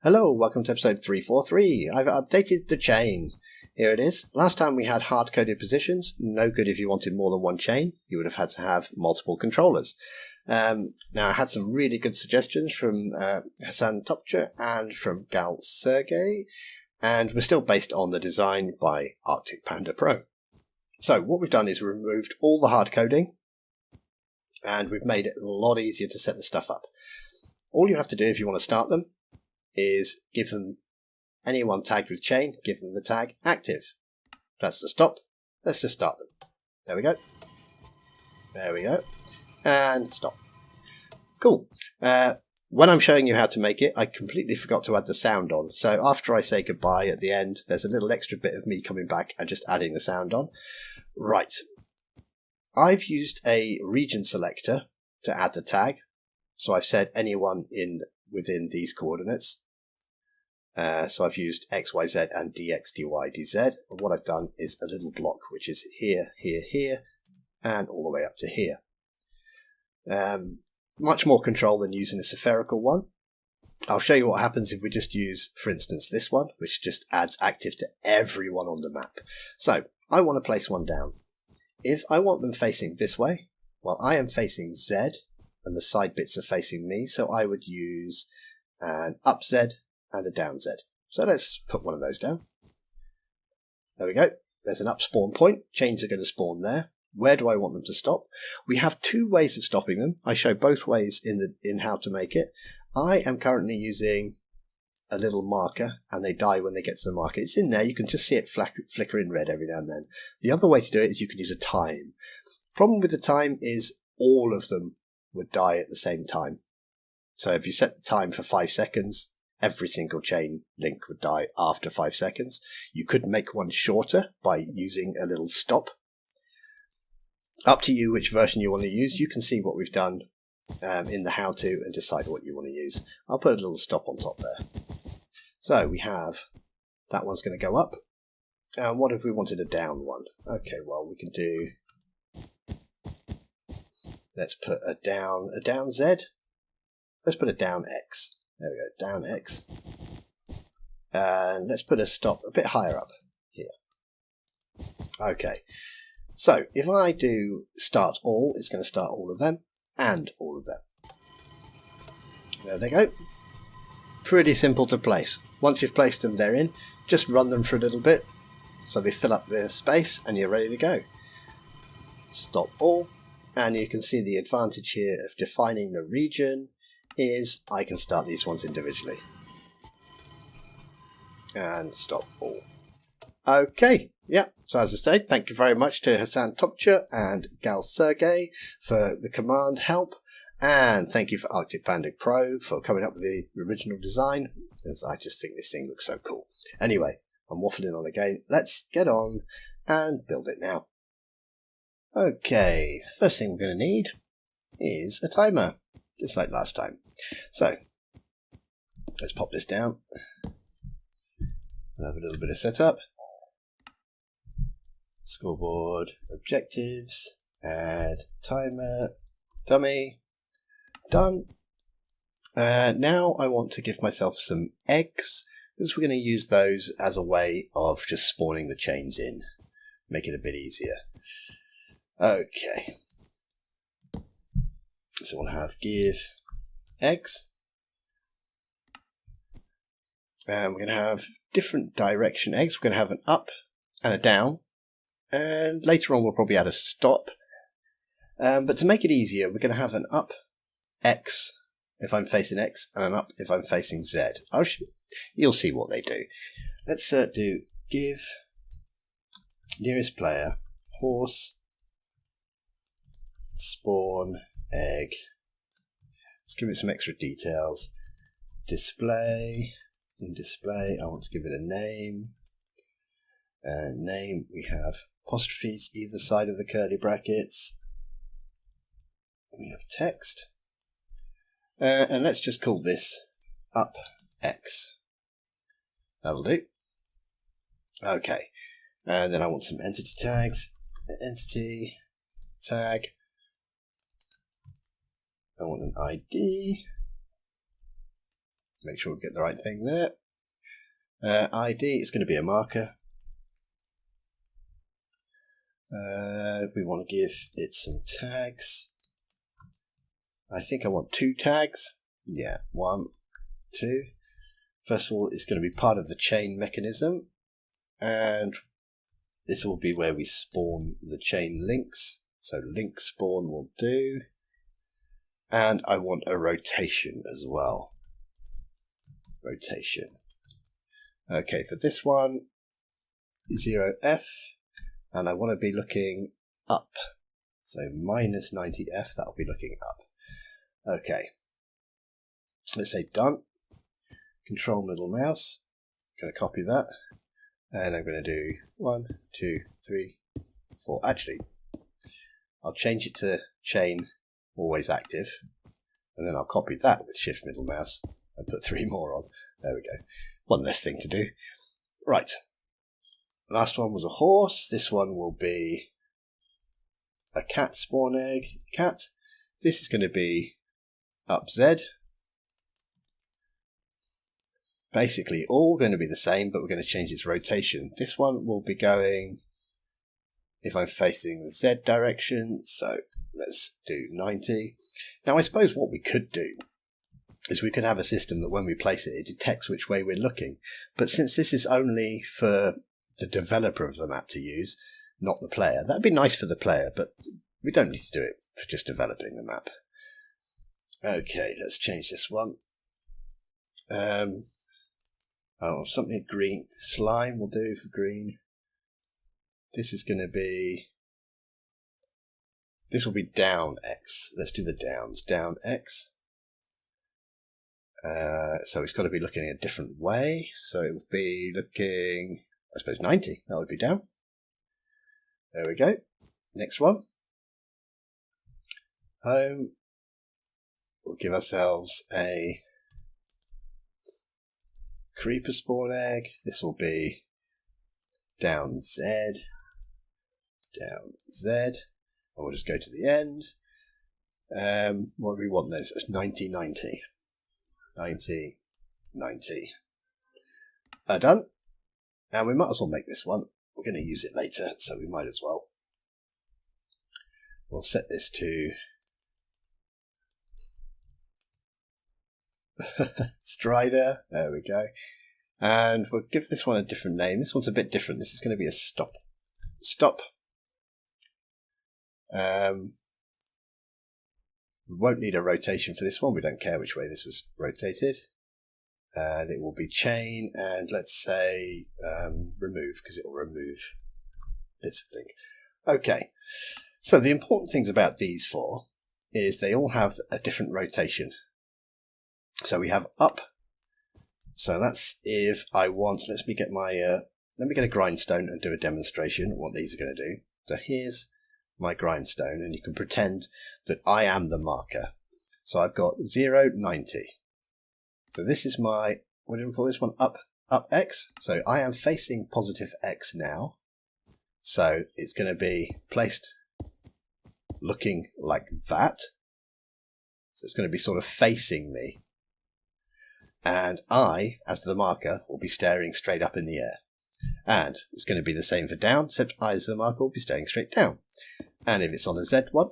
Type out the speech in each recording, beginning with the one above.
Hello, welcome to episode 343. I've updated the chain. Here it is. Last time we had hard-coded positions. No good if you wanted more than one chain. You would have had to have multiple controllers. Now, I had some really good suggestions from HasanTopcu and from Galsergey, and we're still based on the design by ArcticPandaPro. So what we've done is removed all the hard coding, and we've made it a lot easier to set the stuff up. All you have to do if you want to start them is give them anyone tagged with chain, give them the tag active. That's the stop. Let's just start them. There we go. There we go. And stop. Cool. When I'm showing you how to make it, I completely forgot to add the sound on. So after I say goodbye at the end, there's a little extra bit of me coming back and just adding the sound on. Right. I've used a region selector to add the tag. So I've said anyone within these coordinates. So I've used X, Y, Z and DX, DY, DZ. And what I've done is a little block, which is here, here, here, and all the way up to here. Much more control than using a spherical one. I'll show you what happens if we just use, for instance, this one, which just adds active to everyone on the map. So I want to place one down. If I want them facing this way, well, I am facing Z, and the side bits are facing me, so I would use an up Z and a down Z. So let's put one of those down. There we go. There's an up spawn point. Chains are going to spawn there. Where do I want them to stop? We have two ways of stopping them. I show both ways in how to make it. I am currently using a little marker, and they die when they get to the marker. It's in there. You can just see it flicker in red every now and then. The other way to do it is you can use a time. Problem with the time is all of them would die at the same time. So if you set the time for 5 seconds, every single chain link would die after 5 seconds. You could make one shorter by using a little stop. Up to you which version you want to use. You can see what we've done in the how-to and decide what you want to use. I'll put a little stop on top there. So we have, that one's going to go up. And what if we wanted a down one? Okay, well we can do, let's put a down Z. Let's put a down X. There we go, down X. And let's put a stop a bit higher up here. Okay, so if I do start all, it's going to start all of them and all of them. There they go. Pretty simple to place. Once you've placed them, they're in. Just run them for a little bit so they fill up their space and you're ready to go. Stop all. And you can see the advantage here of defining the region is I can start these ones individually. And stop all. Okay, yeah, so as I said, thank you very much to HasanTopcu and Galsergey for the command help. And thank you for ArcticPandaPro for coming up with the original design, as I just think this thing looks so cool. Anyway, I'm waffling on again. Let's get on and build it now. Okay, the first thing we're going to need is a timer, just like last time. So, let's pop this down. We'll have a little bit of setup. Scoreboard, objectives, add timer, dummy, done. Now I want to give myself some eggs, because we're going to use those as a way of just spawning the chains in, make it a bit easier. Okay, so we'll have give eggs, and we're going to have different direction eggs. We're going to have an up and a down, and later on we'll probably add a stop. But to make it easier, we're going to have an up X if I'm facing X, and an up if I'm facing Z. You'll see what they do. Let's do give nearest player horse spawn egg. Let's give it some extra details. Display. In display, I want to give it a name. Name, we have apostrophes either side of the curly brackets. We have text. And let's just call this up X. That'll do. Okay. And then I want some entity tags. Entity tag. I want an ID. make sure we get the right thing there. ID is going to be a marker. We want to give it some tags. I think I want 2 tags. Yeah, 1, 2. First of all, it's going to be part of the chain mechanism, and this will be where we spawn the chain links. So link spawn will do. And I want a rotation as well. Rotation. Okay, for this one, 0f, and I want to be looking up. So minus 90f, that'll be looking up. Okay. Let's say done. Control middle mouse. I'm going to copy that. And I'm going to do 1, 2, 3, 4. Actually, I'll change it to chain always active, and then I'll copy that with shift middle mouse and put 3 more on. There we go. One less thing to do. Right. Last one was a horse. This one will be a cat spawn egg. Cat. This is going to be up Z. Basically all going to be the same, but we're going to change its rotation. This one will be going, if I'm facing the Z direction, so let's do 90. Now I suppose what we could do is we could have a system that when we place it, it detects which way we're looking. But since this is only for the developer of the map to use, not the player, that'd be nice for the player, but we don't need to do it for just developing the map. Okay, let's change this one. Something green. Slime will do for green. This is going to be, this will be down X. Let's do the downs. Down X. So it's got to be looking a different way. So it will be looking, I suppose 90. That would be down. There we go. Next one. Home. We'll give ourselves a creeper spawn egg. This will be down Z. Down Z. And we'll just go to the end. What do we want then? So it's 90, 90. 90, 90. Done. And we might as well make this one. We're going to use it later, so we might as well. We'll set this to Strider. There we go. And we'll give this one a different name. This one's a bit different. This is going to be a stop. Stop. We won't need a rotation for this one. We don't care which way this was rotated. And it will be chain, and let's say remove, because it will remove bits of link. Okay, so the important things about these 4 is they all have a different rotation. So we have up. So that's if I want, let me get a grindstone and do a demonstration of what these are going to do. So here's my grindstone, and you can pretend that I am the marker. So I've got 0, 90. So this is my, what do we call this one? Up X. So I am facing positive X now. So it's going to be placed looking like that. So it's going to be sort of facing me. And I, as the marker, will be staring straight up in the air. And it's going to be the same for down, except I, as the marker, will be staring straight down. And if it's on a Z one,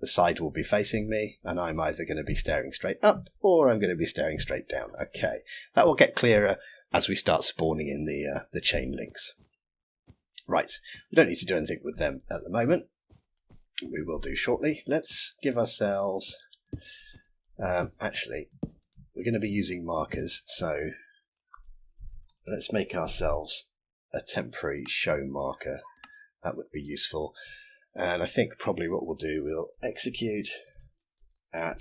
the side will be facing me, and I'm either going to be staring straight up, or I'm going to be staring straight down. Okay, that will get clearer as we start spawning in the chain links. Right, we don't need to do anything with them at the moment. We will do shortly. Let's give ourselves, actually, we're going to be using markers, so let's make ourselves a temporary show marker. That would be useful. And I think probably what we'll do, we'll execute at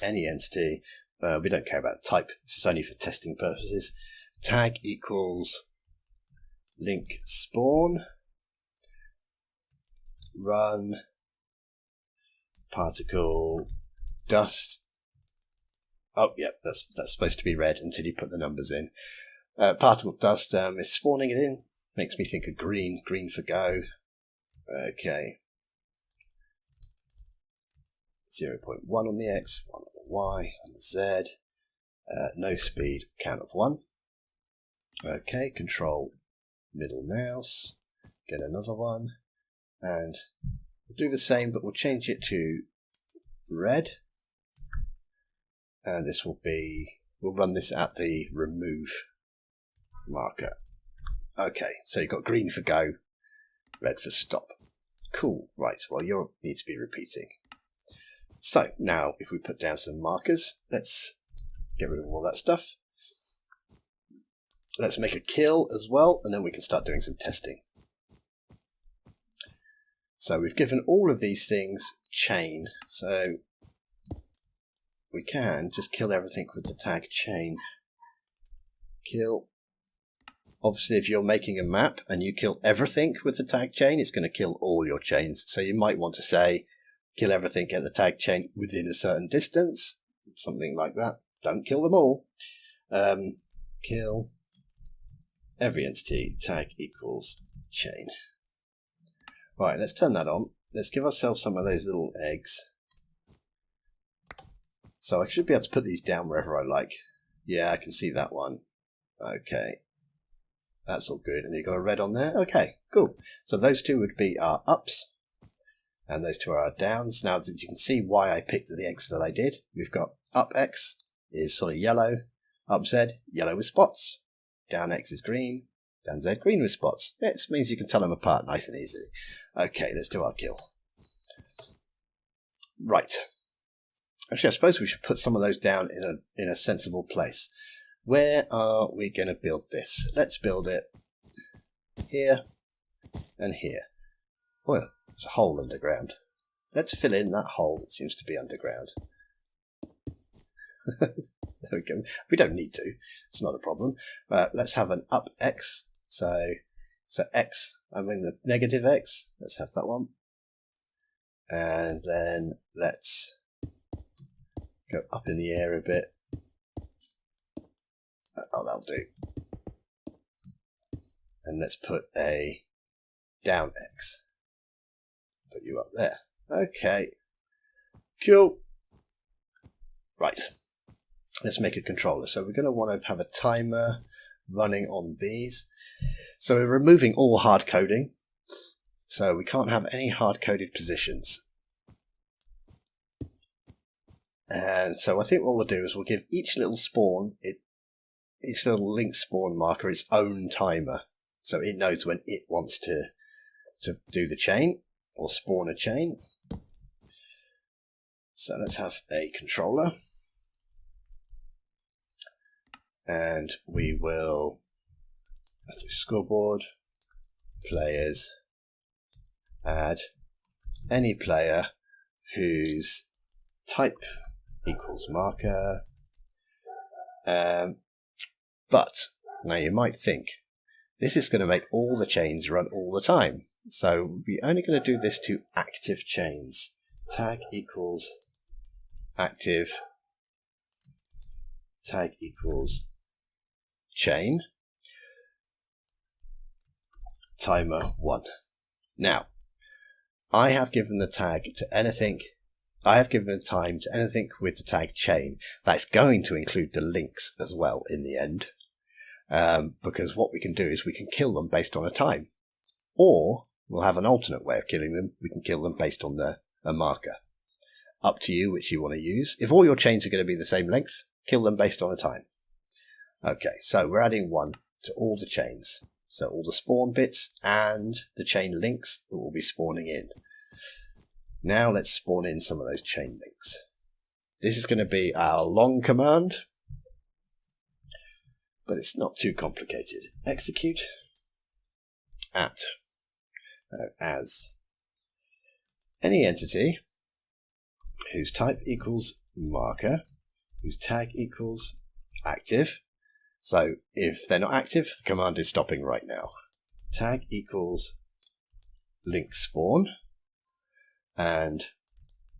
any entity. We don't care about type. This is only for testing purposes. Tag equals link spawn. Run particle dust. Oh, yeah, that's supposed to be red until you put the numbers in. Particle dust is spawning it in. Makes me think of green. Green for go. Okay. 0.1 on the X, 1 on the Y, and the Z. no speed, count of 1. Okay, control middle mouse, get another one, and we'll do the same, but we'll change it to red, and this will be, we'll run this at the remove marker. Okay, so you've got green for go, red for stop. Cool, right, well you need to be repeating. So now if we put down some markers, let's get rid of all that stuff. Let's make a kill as well, and then we can start doing some testing. So we've given all of these things chain, so we can just kill everything with the tag chain. Kill. Obviously, if you're making a map and you kill everything with the tag chain, it's going to kill all your chains. So you might want to say, kill everything at the tag chain within a certain distance, something like that. Don't kill them all. Kill every entity, tag equals chain. Right, let's turn that on. Let's give ourselves some of those little eggs. So I should be able to put these down wherever I like. Yeah, I can see that one. Okay. That's all good. And you've got a red on there? Okay, cool. So those two would be our ups. And those two are our downs. Now that you can see why I picked the eggs that I did. We've got up X is sort of yellow. Up Z, yellow with spots. Down X is green. Down Z, green with spots. It means you can tell them apart nice and easy. Okay, let's do our kill. Right. Actually, I suppose we should put some of those down in a sensible place. Where are we going to build this? Let's build it here and here. Well, there's a hole underground. Let's fill in that hole that seems to be underground. There we go. We don't need to. It's not a problem. Let's have an up X. So X, I mean the negative X. Let's have that one. And then let's go up in the air a bit. Oh, that'll do. And let's put a down X. Put you up there. Okay. Cool. Right. Let's make a controller. So we're going to want to have a timer running on these. So we're removing all hard coding. So we can't have any hard coded positions. And so I think what we'll do is we'll give each little spawn, each little link spawn marker its own timer. So it knows when it wants to do the chain or spawn a chain. So let's have a controller. And we will, let's do scoreboard, players, add any player whose type equals marker. But now you might think this is going to make all the chains run all the time. So we're only going to do this to active chains. Tag equals active, tag equals chain, timer 1. Now, I have given the tag to anything, I have given a time to anything with the tag chain. That's going to include the links as well in the end. Because what we can do is we can kill them based on a time. Or we'll have an alternate way of killing them. We can kill them based on a marker. Up to you which you want to use. If all your chains are going to be the same length, kill them based on a time. Okay, so we're adding 1 to all the chains. So all the spawn bits and the chain links that will be spawning in. Now let's spawn in some of those chain links. This is going to be our long command, but it's not too complicated. Execute as any entity whose type equals marker, whose tag equals active. So if they're not active, the command is stopping right now. Tag equals link spawn, and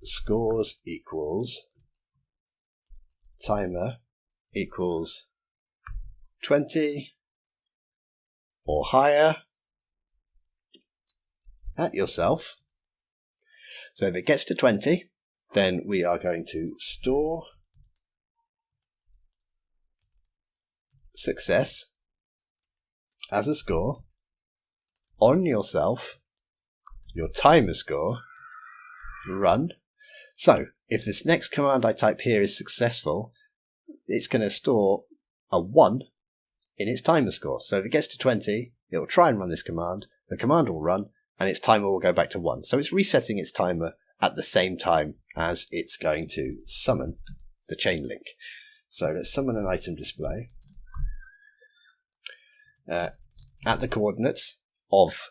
scores equals timer equals 20 or higher at yourself. So if it gets to 20, then we are going to store success as a score on yourself, your timer score, run. So if this next command I type here is successful, it's going to store a 1 in its timer score. So if it gets to 20, it will try and run this command, the command will run, and its timer will go back to 1. So it's resetting its timer at the same time as it's going to summon the chain link. So let's summon an item display at the coordinates of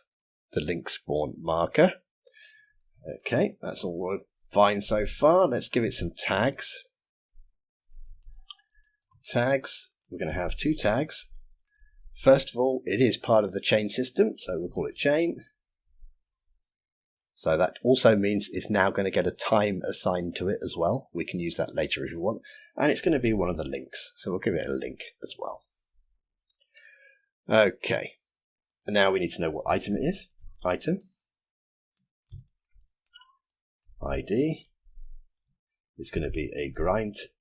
the link spawn marker. Okay, that's all fine so far. Let's give it some tags. Tags, we're going to have 2 tags. First of all, it is part of the chain system, so we'll call it chain. So that also means it's now going to get a time assigned to it as well. We can use that later if you want. And it's going to be one of the links, so we'll give it a link as well. Okay, and now we need to know what item it is. Item ID is going to be a grindstone.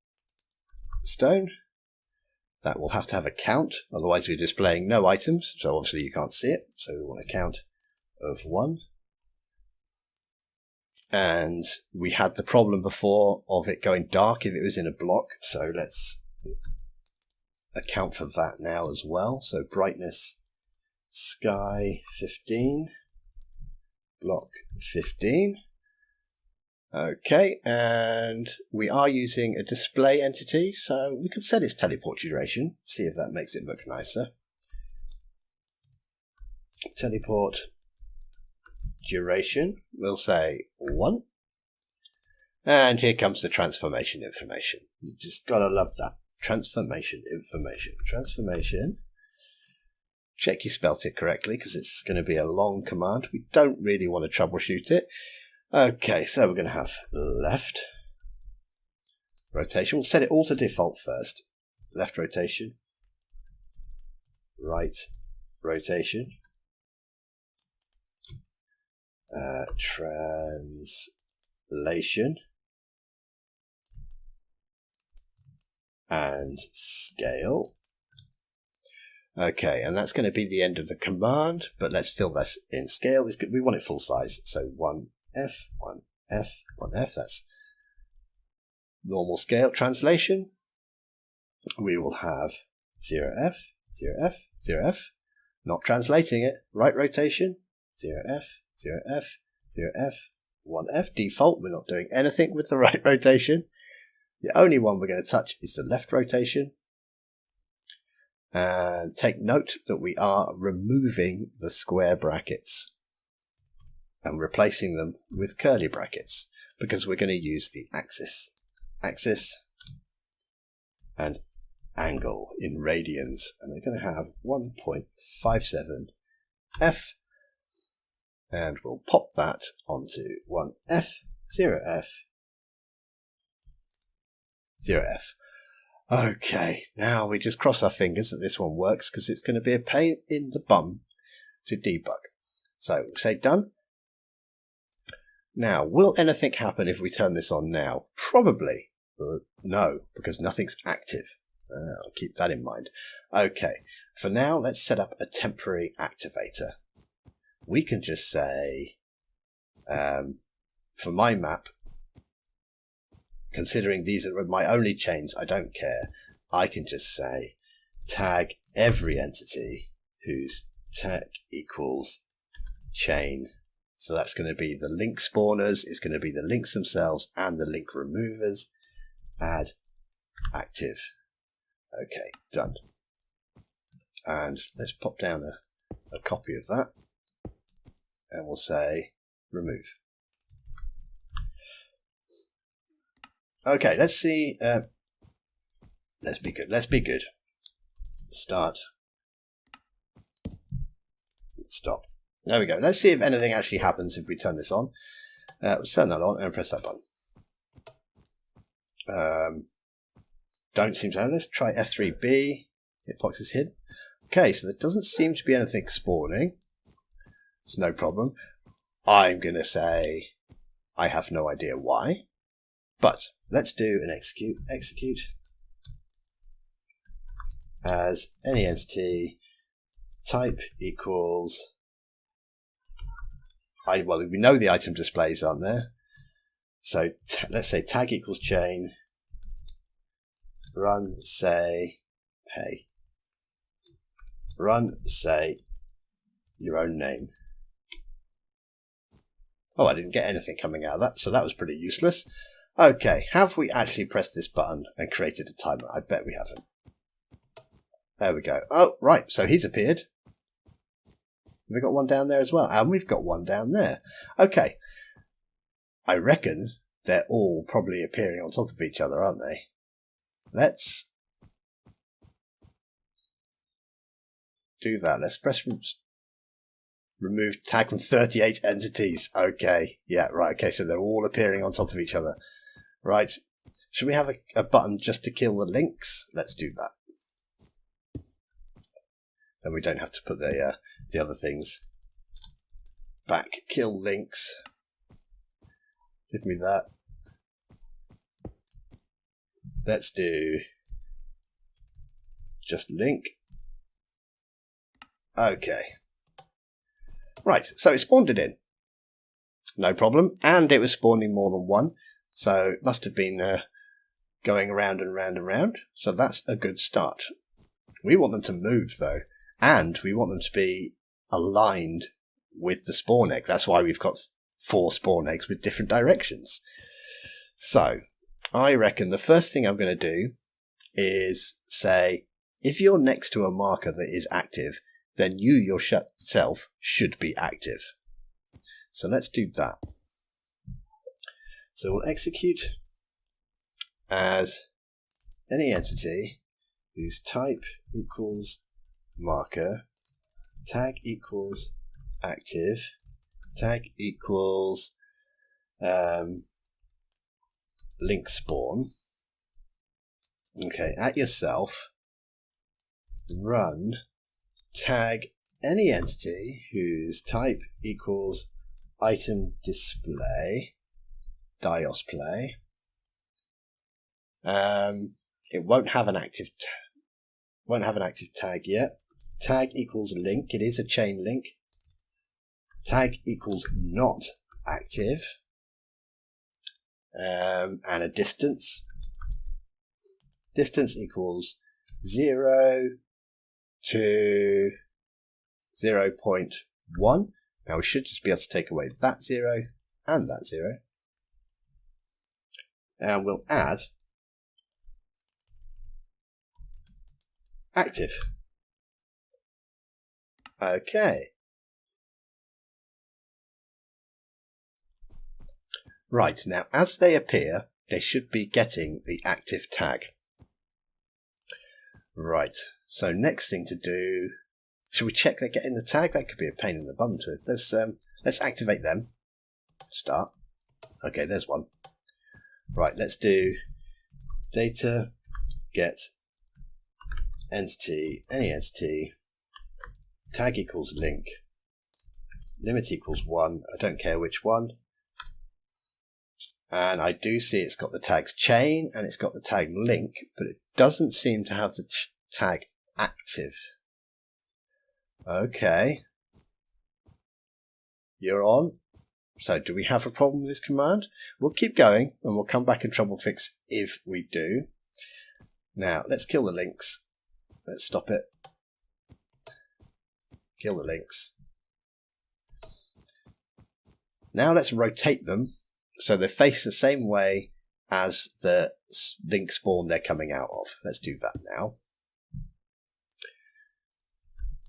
That will have to have a count, otherwise we're displaying no items, so obviously you can't see it. So we want a count of 1. And we had the problem before of it going dark if it was in a block, so let's account for that now as well. So brightness sky 15, block 15. Okay, and we are using a display entity, so we can set its teleport duration, see if that makes it look nicer. Teleport duration, we'll say 1. And here comes the transformation information. You just gotta love that. Transformation information. Transformation. Check you spelt it correctly because it's going to be a long command. We don't really want to troubleshoot it. Okay, so we're going to have left rotation. We'll set it all to default first. Left rotation. Right rotation. Translation. And scale. Okay, and that's going to be the end of the command, but let's fill this in scale. We want it full size, so 1F, 1F, 1F, that's normal scale. Translation, we will have 0F, 0F, 0F, not translating it. Right rotation, 0F, 0F, 0F, 1F. Default, we're not doing anything with the right rotation. The only one we're going to touch is the left rotation. And take note that we are removing the square brackets and replacing them with curly brackets because we're going to use the axis and angle in radians, and we're going to have 1.57 F, and we'll pop that onto 1F, 0F, 0F. Okay, now we just cross our fingers that this one works because it's going to be a pain in the bum to debug. So say done. Now, will anything happen if we turn this on now? Probably no, because nothing's active. I'll keep that in mind. Okay, for now, let's set up a temporary activator. We can just say, for my map, considering these are my only chains, I don't care. I can just say tag every entity whose tag equals chain. So that's going to be the link spawners, it's going to be the links themselves and the link removers. Add active. Okay, done. And let's pop down a copy of that. And we'll say remove. Okay, let's see. Let's be good. Let's be good. Start. Stop. There we go. Let's see if anything actually happens if we turn this on. Let's turn that on and press that button. Don't seem to have. Let's try F3B. Hitbox is hidden. Okay, so there doesn't seem to be anything spawning. It's no problem. I'm going to say I have no idea why. But let's do an execute. as any entity, type equals, well, we know the item displays aren't there, so let's say tag equals chain, run say, hey, run say your own name. Oh, I didn't get anything coming out of that, so that was pretty useless. Okay, have we actually pressed this button and created a timer? I bet we haven't. There we go. Oh, right, so he's appeared. We've got one down there as well, and we've got one down there. Okay, I reckon they're all probably appearing on top of each other, aren't they? Let's do that. Let's press remove tag from 38 entities. Okay, yeah, right. Okay, so they're all appearing on top of each other. Right. Should we have a button just to kill the links? Let's do that. Then we don't have to put the other things back. Kill links. Give me that. Let's do just link. Okay. Right, so it spawned it in. No problem. And it was spawning more than one. So it must have been going around and round and round. So that's a good start. We want them to move though. And we want them to be aligned with the spawn egg. That's why we've got 4 spawn eggs with different directions. So I reckon the first thing I'm going to do is say, if you're next to a marker that is active, then you yourself should be active. So let's do that. So we'll execute as any entity whose type equals marker, tag equals active, tag equals link spawn. Okay, at yourself, run tag any entity whose type equals item display, dios play. It won't have an active tag yet. Tag equals link. It is a chain link. Tag equals not active. And a distance. Distance equals 0 to 0.1. Now we should just be able to take away that 0 and that 0. And we'll add active. Okay. Right, now as they appear, they should be getting the active tag. Right, so next thing to do, should we check they're getting the tag? That could be a pain in the bum to it. Let's activate them. Start. Okay, there's one. Right, let's do data get entity, any entity, tag equals link, limit equals 1, I don't care which one. And I do see it's got the tags chain and it's got the tag link, but it doesn't seem to have the tag active. Okay. You're on. So do we have a problem with this command? We'll keep going and we'll come back and trouble fix if we do. Now, let's kill the links. Let's stop it. Kill the links. Now let's rotate them so they face the same way as the link spawn they're coming out of. Let's do that now.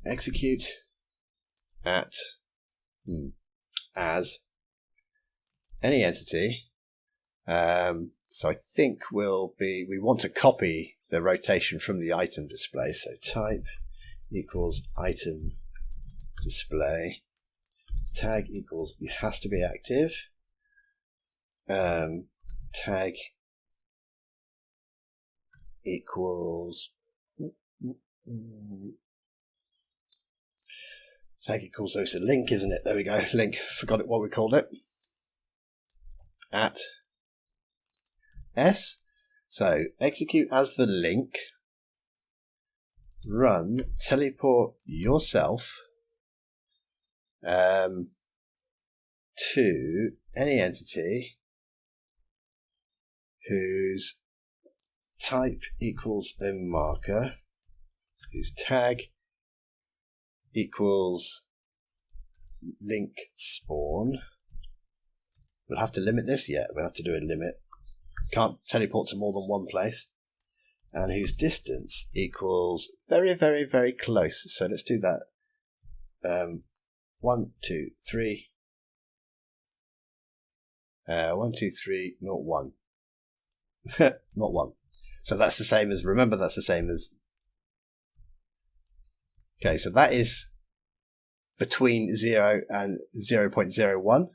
Execute at as any entity. So I think we want to copy the rotation from the item display. So type equals item display. Tag equals, it has to be active. Tag equals tag equals, there's a link, isn't it? There we go, link, forgot what we called it. At S. So execute as the link. run teleport yourself to any entity whose type equals a marker, whose tag equals link spawn. We'll have to limit this. Yeah, we'll have to do a limit. Can't teleport to more than one place. And whose distance equals very, very, very close. So let's do that. 1, 2, 3. 1, 2, 3, not 1. Not 1. So that's the same as, remember, that's the same as. Okay, so that is between 0 and 0.01.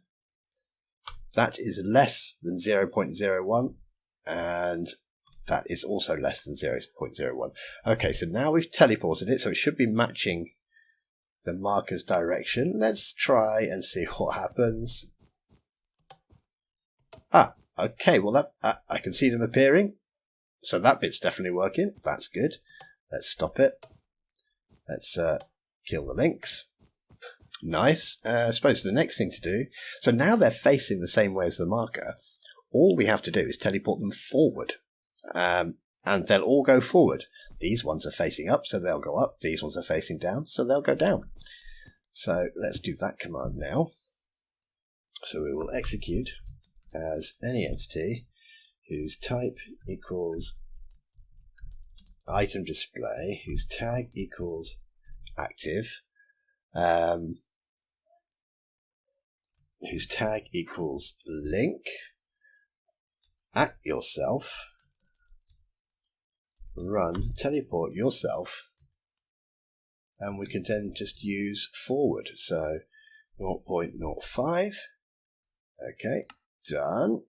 That is less than 0.01. And that is also less than 0.01. Okay, so now we've teleported it, so it should be matching the marker's direction. Let's try and see what happens. Okay, well that I can see them appearing. So that bit's definitely working. That's good. Let's stop it. Let's kill the links. Nice. I suppose the next thing to do, so now they're facing the same way as the marker. All we have to do is teleport them forward. And they'll all go forward. These ones are facing up, so they'll go up. These ones are facing down, so they'll go down. So let's do that command now. So we will execute as any entity whose type equals item display, whose tag equals active, whose tag equals link, at yourself, run teleport yourself, and we can then just use forward. So 0.05. Okay, done.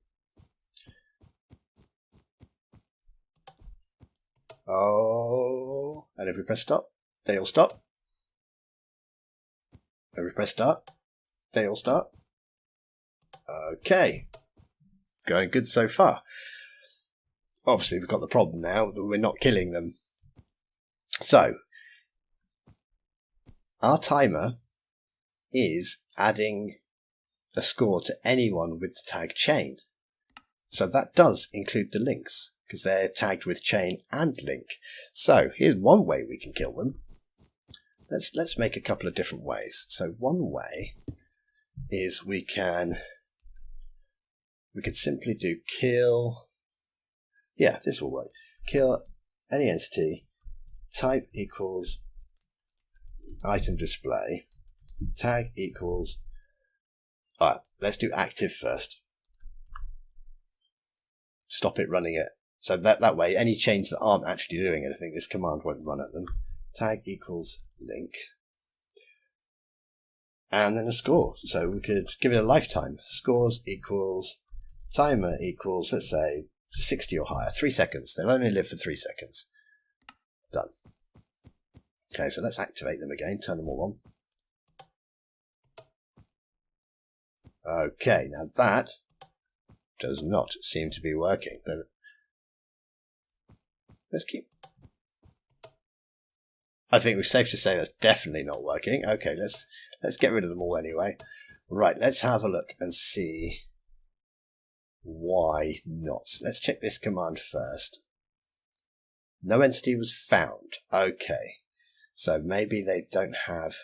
Oh, and if we press stop, they all stop. If we press start, they all start. Okay, going good so far. Obviously, we've got the problem now that we're not killing them. So, our timer is adding a score to anyone with the tag chain. So that does include the links, because they're tagged with chain and link. So here's one way we can kill them. Let's make a couple of different ways. So one way is we could simply do kill. Yeah, this will work. Kill any entity, type equals item display, tag equals. Alright, let's do active first. Stop it running it. So that way, any chains that aren't actually doing anything, this command won't run at them. Tag equals link. And then a score. So we could give it a lifetime. Scores equals timer equals, let's say, 60 or higher. 3 seconds. They'll only live for 3 seconds. Done. Okay, so let's activate them again. Turn them all on. Okay, now that does not seem to be working. But let's keep. I think it's safe to say that's definitely not working. Okay, let's get rid of them all anyway. Right, let's have a look and see why not. Let's check this command first. No entity was found. Okay, so maybe they don't have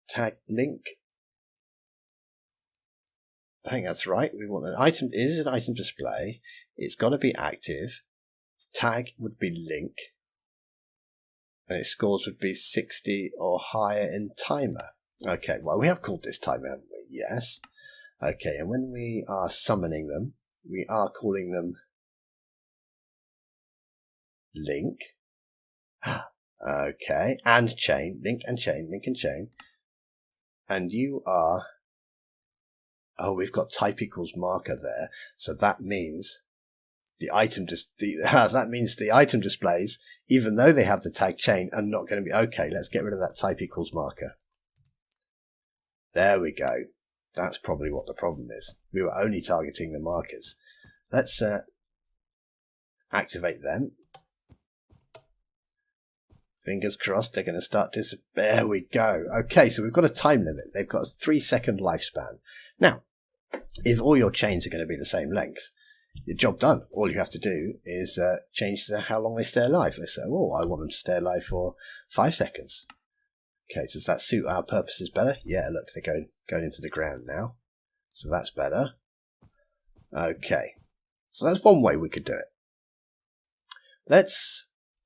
tag link. I think that's right. We want an item. It is an item display. It's got to be active. Tag would be link. And its scores would be 60 or higher in timer. Okay, well, we have called this timer, haven't we? Yes. Okay, and when we are summoning them, we are calling them link. Okay, and chain. Link and chain, link and chain. And you are... Oh, we've got type equals marker there. So that means the item that means the item displays, even though they have the tag chain, are not going to be okay. Let's get rid of that type equals marker. There we go. That's probably what the problem is. We were only targeting the markers. Let's activate them. Fingers crossed they're going to start to... There we go. Okay, so we've got a time limit. They've got a 3-second lifespan. Now, if all your chains are going to be the same length, your job done. All you have to do is change how long they stay alive. Let's say, oh, I want them to stay alive for 5 seconds. Okay, does that suit our purposes better? Yeah, look, they're going into the ground now. So that's better. Okay, so that's one way we could do it.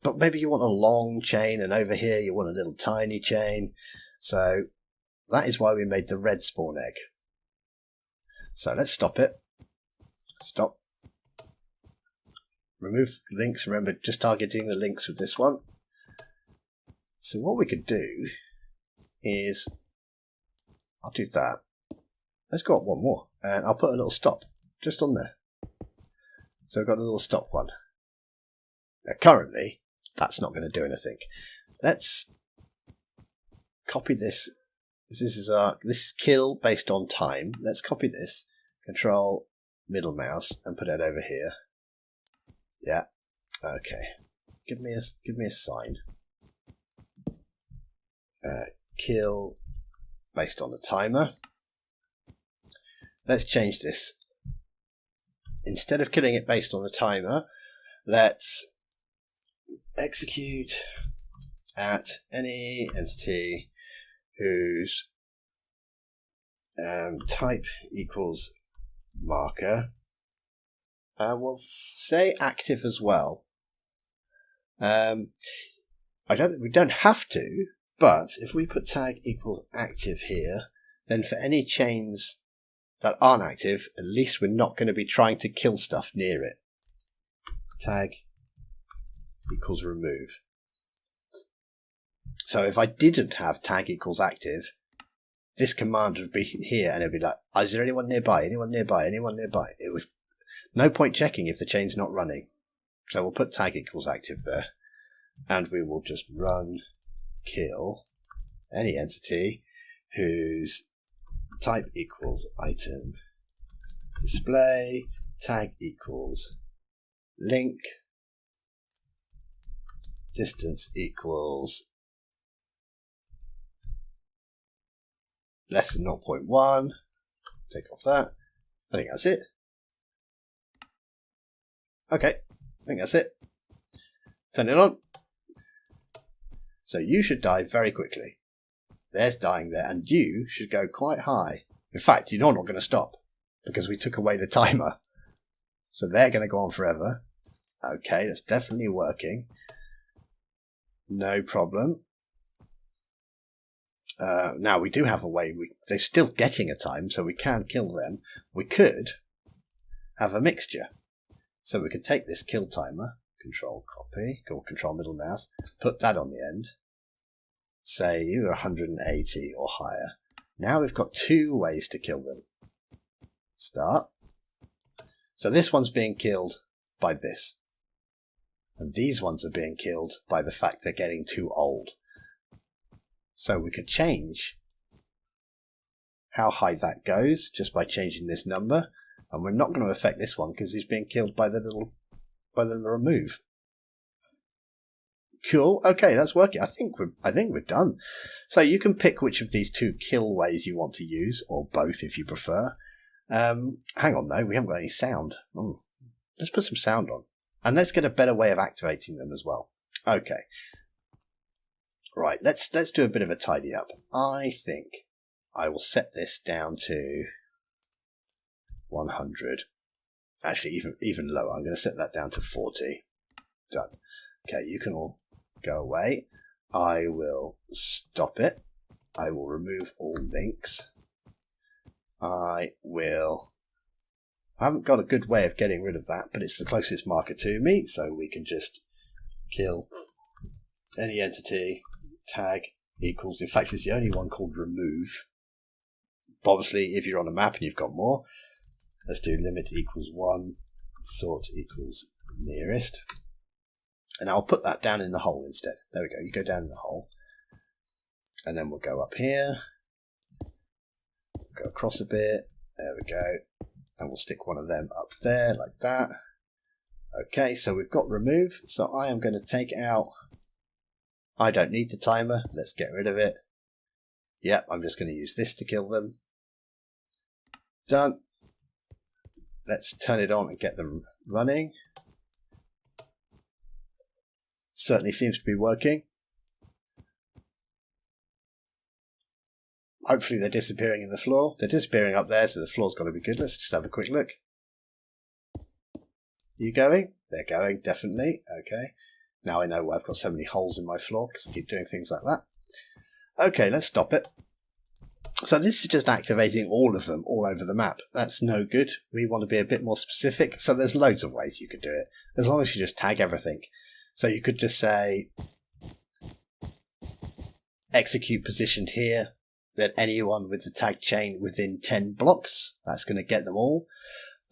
But maybe you want a long chain, and over here you want a little tiny chain. So that is why we made the red spawn egg. So let's stop it. Stop. Remove links. Remember, just targeting the links with this one. So what we could do is, I'll do that. Let's go up one more, and I'll put a little stop just on there. So I've got a little stop one. Now currently, that's not going to do anything. Let's copy this. This is kill based on time. Let's copy this. Control middle mouse and put it over here. Yeah. Okay. Give me a sign. Kill based on the timer. Let's change this. Instead of killing it based on the timer, let's execute at any entity whose type equals marker, and we'll say active as well. We don't have to, but if we put tag equals active here, then for any chains that aren't active, at least we're not going to be trying to kill stuff near it. Tag equals remove. So if I didn't have tag equals active, this command would be here and it'd be like, is there anyone nearby? Anyone nearby? Anyone nearby? It was no point checking if the chain's not running. So we'll put tag equals active there, and we will just run kill any entity whose type equals item display, tag equals link, distance equals less than 0.1. Take off that. I think that's it. Okay, I think that's it. Turn it on. So you should die very quickly. There's dying there, and you should go quite high. In fact, you're not going to stop because we took away the timer. So they're going to go on forever. Okay, that's definitely working. No problem. Now we do have a way. They're still getting a time, so we can kill them. We could have a mixture. So we could take this kill timer, control copy, or control middle mouse, put that on the end. Say you're 180 or higher. Now we've got two ways to kill them. Start. So this one's being killed by this. And these ones are being killed by the fact they're getting too old. So we could change how high that goes just by changing this number. And we're not going to affect this one because he's being killed by the remove. Cool. Okay, that's working. I think we're done. So you can pick which of these two kill ways you want to use, or both if you prefer. Hang on though, we haven't got any sound. Let's put some sound on, and let's get a better way of activating them as well. Okay. Right. Let's do a bit of a tidy up. I think I will set this down to 100. Actually, even lower. I'm going to set that down to 40. Done. Okay, you can all go away. I will stop it. I will remove all links. I haven't got a good way of getting rid of that, but it's the closest marker to me, so we can just kill any entity, tag equals, in fact it's the only one called remove. Obviously if you're on a map and you've got more, let's do limit equals 1, sort equals nearest. And I'll put that down in the hole instead. There we go. You go down in the hole. And then we'll go up here. Go across a bit. There we go. And we'll stick one of them up there like that. Okay, so we've got remove. So I am going to take out, I don't need the timer. Let's get rid of it. Yep, I'm just going to use this to kill them. Done. Let's turn it on and get them running. Certainly seems to be working. Hopefully they're disappearing in the floor. They're disappearing up there, so the floor's got to be good. Let's just have a quick look. You going? They're going, definitely. Okay. Now I know why I've got so many holes in my floor, because I keep doing things like that. Okay, let's stop it. So this is just activating all of them all over the map. That's no good. We want to be a bit more specific. So there's loads of ways you could do it, as long as you just tag everything. So you could just say, execute positioned here. Then anyone with the tag chain within 10 blocks, that's going to get them all.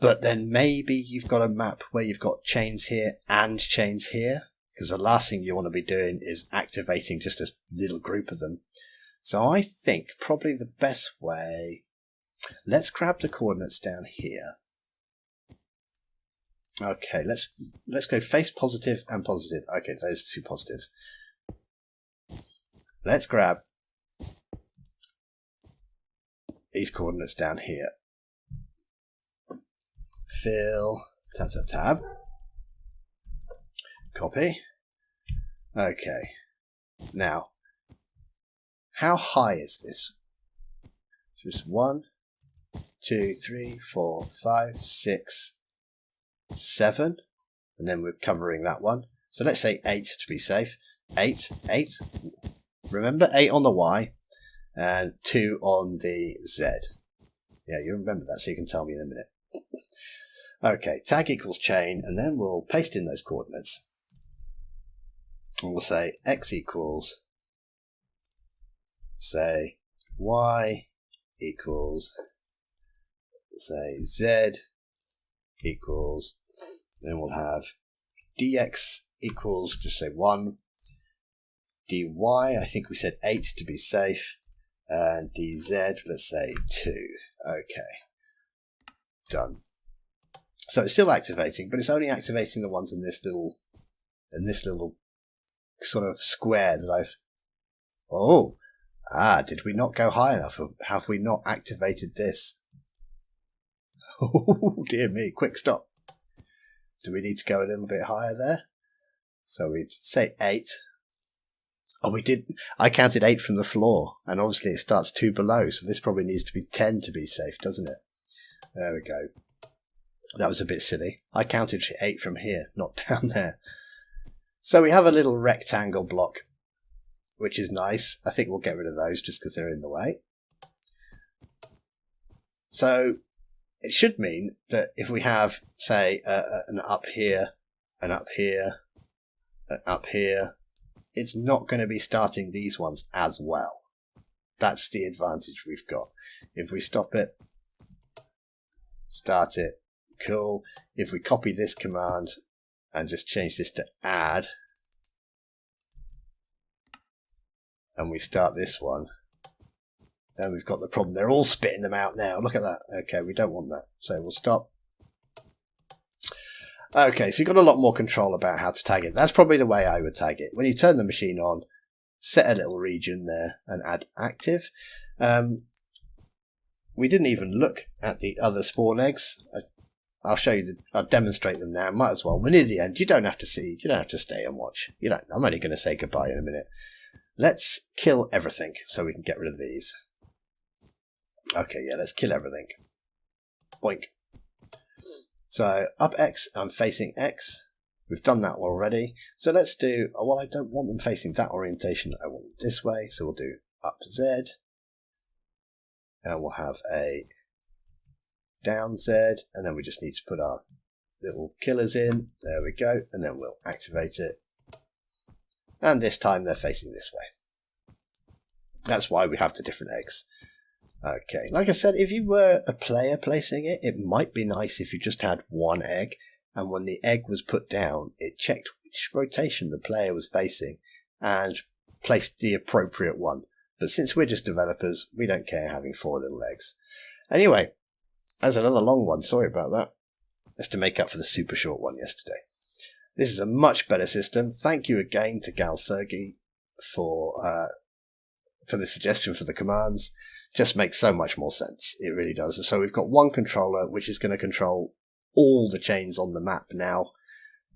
But then maybe you've got a map where you've got chains here and chains here, because the last thing you want to be doing is activating just a little group of them. So I think probably the best way, let's grab the coordinates down here. Okay, let's go face positive and positive. Okay, those are two positives. Let's grab these coordinates down here. Fill, tab, tab, tab. Copy. Okay. Now, how high is this? Just 1, 2, 3, 4, 5, 6, 7. And then we're covering that one. So let's say 8 to be safe. 8, 8. Remember 8 on the Y. And 2 on the Z. Yeah, you remember that, so you can tell me in a minute. Okay, tag equals chain, and then we'll paste in those coordinates. And we'll say x equals, say y equals, say z equals, then we'll have dx equals, just say 1, dy, I think we said 8 to be safe, and dz, let's say 2. Okay, done. So it's still activating, but it's only activating the ones in this little sort of square that I've... did we not go high enough? Have we not activated this? Oh, dear me, quick stop. Do we need to go a little bit higher there? So we'd say 8. Oh, we did. I counted 8 from the floor, and obviously it starts 2 below, so this probably needs to be 10 to be safe, doesn't it? There we go. That was a bit silly. I counted 8 from here, not down there. So we have a little rectangle block, which is nice. I think we'll get rid of those just because they're in the way. So it should mean that if we have, say, an up here, an up here, an up here, it's not going to be starting these ones as well. That's the advantage we've got. If we stop it, start it, cool. If we copy this command and just change this to add, and we start this one, then we've got the problem. They're all spitting them out now. Look at that. Okay, we don't want that. So we'll stop. Okay, so you've got a lot more control about how to tag it. That's probably the way I would tag it. When you turn the machine on, set a little region there and add active. We didn't even look at the other spawn eggs. I'll show you. I'll demonstrate them now. Might as well. We're near the end. You don't have to see. You don't have to stay and watch. You don't. I'm only going to say goodbye in a minute. Let's kill everything so we can get rid of these. Okay, yeah, let's kill everything. Boink. So up X, I'm facing X. We've done that already. So let's do, well, I don't want them facing that orientation. I want them this way. So we'll do up Z. And we'll have a down Z. And then we just need to put our little killers in. There we go. And then we'll activate it. And this time they're facing this way. That's why we have the different eggs. Okay, like I said, if you were a player placing it, it might be nice if you just had one egg, and when the egg was put down, it checked which rotation the player was facing and placed the appropriate one. But since we're just developers, we don't care having 4 little eggs. Anyway, that's another long one, sorry about that. That's to make up for the super short one yesterday. This is a much better system. Thank you again to Galsergey for the suggestion for the commands. Just makes so much more sense. It really does. So we've got one controller which is going to control all the chains on the map now.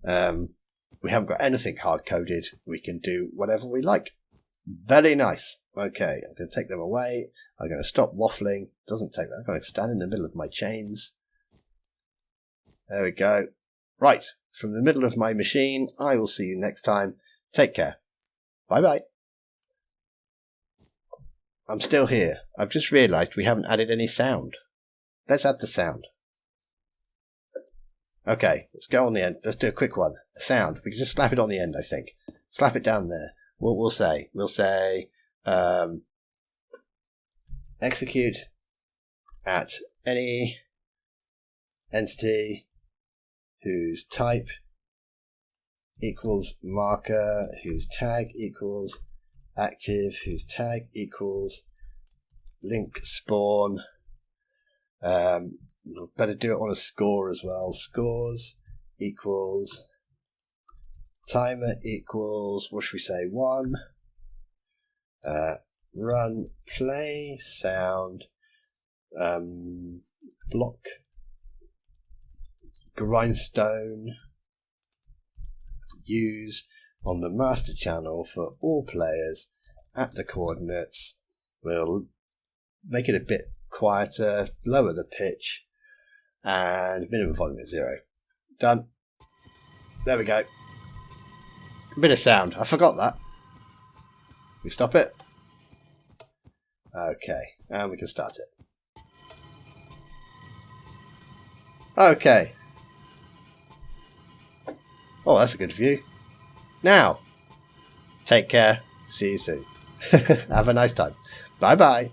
We haven't got anything hard-coded. We can do whatever we like. Very nice. Okay, I'm going to take them away. I'm going to stop waffling. Doesn't take that. I'm going to stand in the middle of my chains. There we go. Right, from the middle of my machine, I will see you next time. Take care. Bye-bye. I'm still here. I've just realised we haven't added any sound. Let's add the sound. Okay, let's go on the end. Let's do a quick one. A sound. We can just slap it on the end, I think. Slap it down there. We'll say execute at any entity whose type equals marker, whose tag equals active, whose tag equals link spawn. Better do it on a score as well. Scores equals timer equals, what should we say, 1. Run play sound block grindstone use on the master channel for all players at the coordinates. We'll make it a bit quieter, lower the pitch, and minimum volume at 0. Done. There we go. A bit of sound. I forgot that. We stop it. Okay, and we can start it. Okay. Oh, that's a good view. Now, take care. See you soon. Have a nice time. Bye-bye.